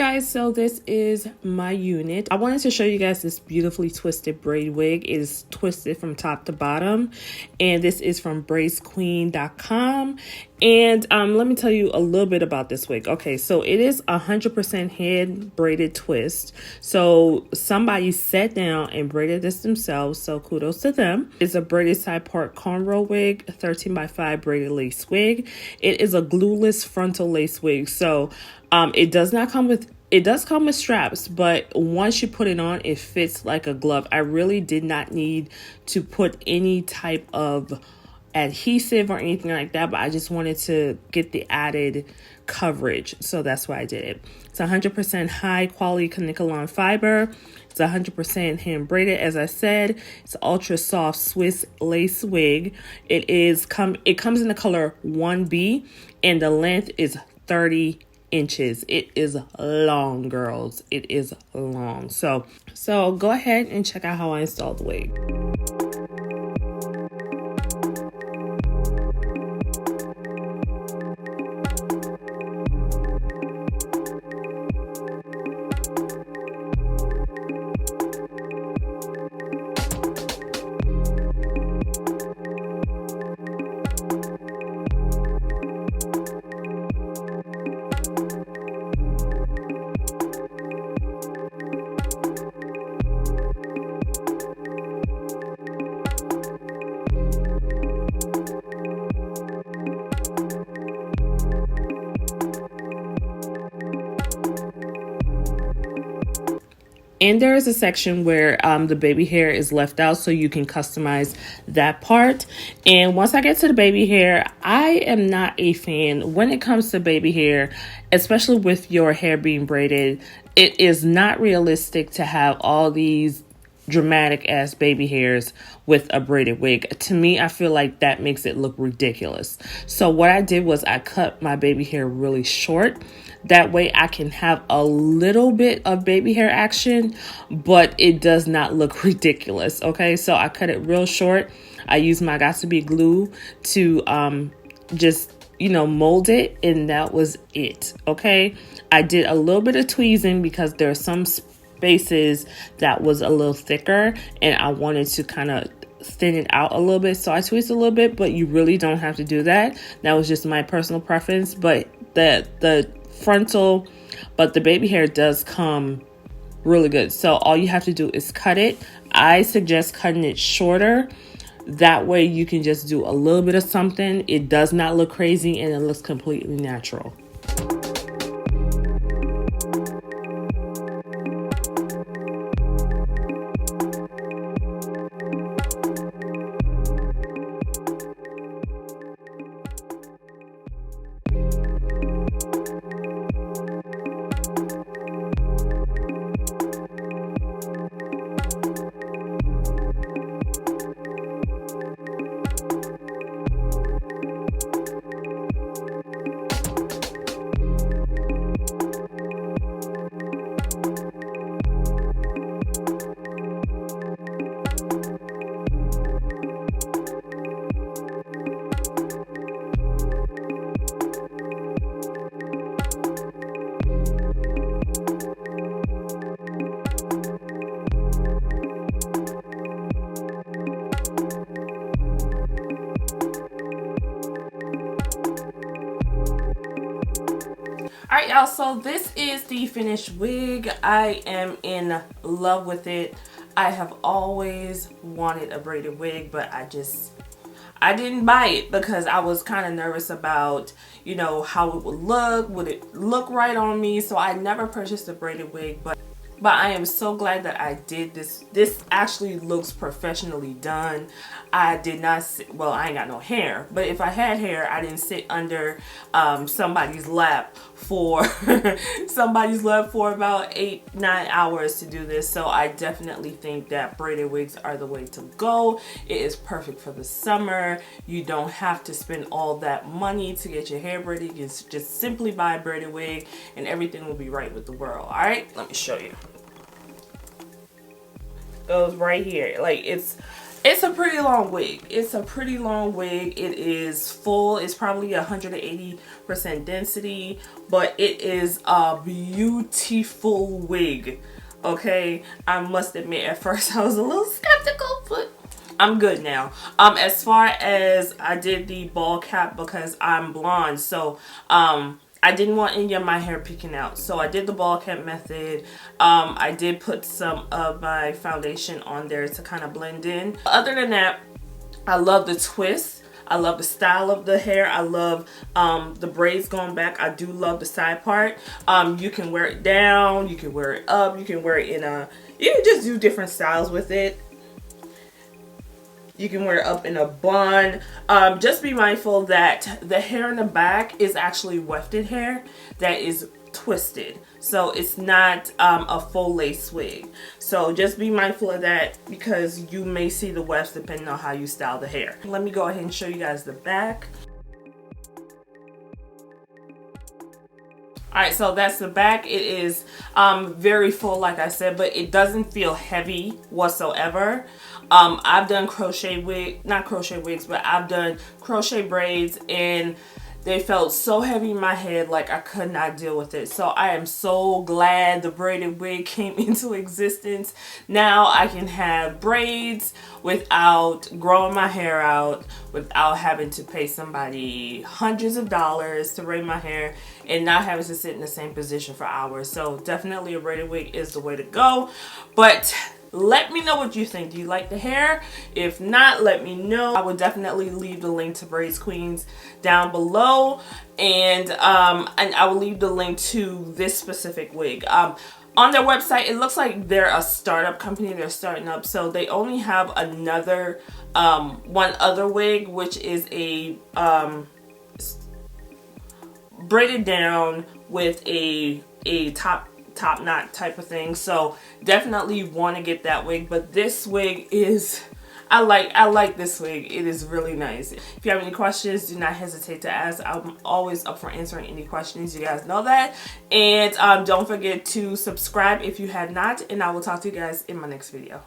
guys, so this is my unit. I wanted to show you guys this beautifully twisted braid wig. It is twisted from top to bottom, and this is from braidsqueen.com. And let me tell you a little bit about this wig. Okay, so it is 100% hand braided twist. So somebody sat down and braided this themselves, so kudos to them. It's a braided side part cornrow wig, 13x5 braided lace wig. It is a glueless frontal lace wig. So it does come with straps, but once you put it on, it fits like a glove. I really did not need to put any type of adhesive or anything like that, but I just wanted to get the added coverage, so that's why I did it. It's 100% high quality canicolon fiber. It's 100% hand braided, as I said. It's ultra soft Swiss lace wig. It comes in the color 1B, and the length is 30 inches. It is long, girls. It is long. So go ahead and check out how I installed the wig. And there is a section where the baby hair is left out, so you can customize that part. And once I get to the baby hair, I am not a fan when it comes to baby hair, especially with your hair being braided. It is not realistic to have all these dramatic ass baby hairs with a braided wig. To me, I feel like that makes it look ridiculous. So what I did was I cut my baby hair really short. That way I can have a little bit of baby hair action, but it does not look ridiculous. Okay, so I cut it real short. I used my Got2b glue to just, mold it, and that was it. Okay, I did a little bit of tweezing because there are some spaces that was a little thicker, and I wanted to kind of thin it out a little bit, so I twisted a little bit, but you really don't have to do that. That was just my personal preference. But the frontal, but the baby hair does come really good, so all you have to do is cut it. I suggest cutting it shorter, that way you can just do a little bit of something. It does not look crazy, and it looks completely natural. All right, y'all, so this is the finished wig. I am in love with it. I have always wanted a braided wig, but I didn't buy it because I was kind of nervous about, how it would look. Would it look right on me? So I never purchased a braided wig, but I am so glad that I did this. This actually looks professionally done. I did not sit, well, I ain't got no hair, but if I had hair, I didn't sit under somebody's lap for about 8-9 hours to do this. So I definitely think that braided wigs are the way to go. It is perfect for the summer. You don't have to spend all that money to get your hair braided. You can just simply buy a braided wig and everything will be right with the world. All right, let me show you. Goes right here. Like, it's It's a pretty long wig. It's a pretty long wig. It is full. It's probably 180% density, but it is a beautiful wig. Okay, I must admit at first I was a little skeptical, but I'm good now. As far as I did the ball cap because I'm blonde, so I didn't want any of my hair peeking out, so I did the ball cap method. I did put some of my foundation on there to kind of blend in. Other than that, I love the twist. I love the style of the hair. I love the braids going back. I do love the side part. You can wear it down, you can wear it up, you can wear it in a, you can just do different styles with it. You can wear it up in a bun. Just be mindful that the hair in the back is actually wefted hair that is twisted. So it's not a full lace wig. So just be mindful of that because you may see the wefts depending on how you style the hair. Let me go ahead and show you guys the back. Alright, so that's the back. It is very full, like I said, but it doesn't feel heavy whatsoever. I've done not crochet wigs, but I've done crochet braids and they felt so heavy in my head, like I could not deal with it. So I am so glad the braided wig came into existence. Now I can have braids without growing my hair out, without having to pay somebody hundreds of dollars to braid my hair and not having to sit in the same position for hours. So definitely a braided wig is the way to go. But let me know what you think. Do you like the hair? If not, let me know. I would definitely leave the link to Braids Queens down below, and I will leave the link to this specific wig. On their website, it looks like they're a startup company. They're starting up, so they only have another one other wig, which is a braided down with a top knot type of thing. So definitely want to get that wig, but this wig is, I like this wig. It is really nice. If you have any questions, do not hesitate to ask. I'm always up for answering any questions. You guys know that. And don't forget to subscribe if you have not, and I will talk to you guys in my next video.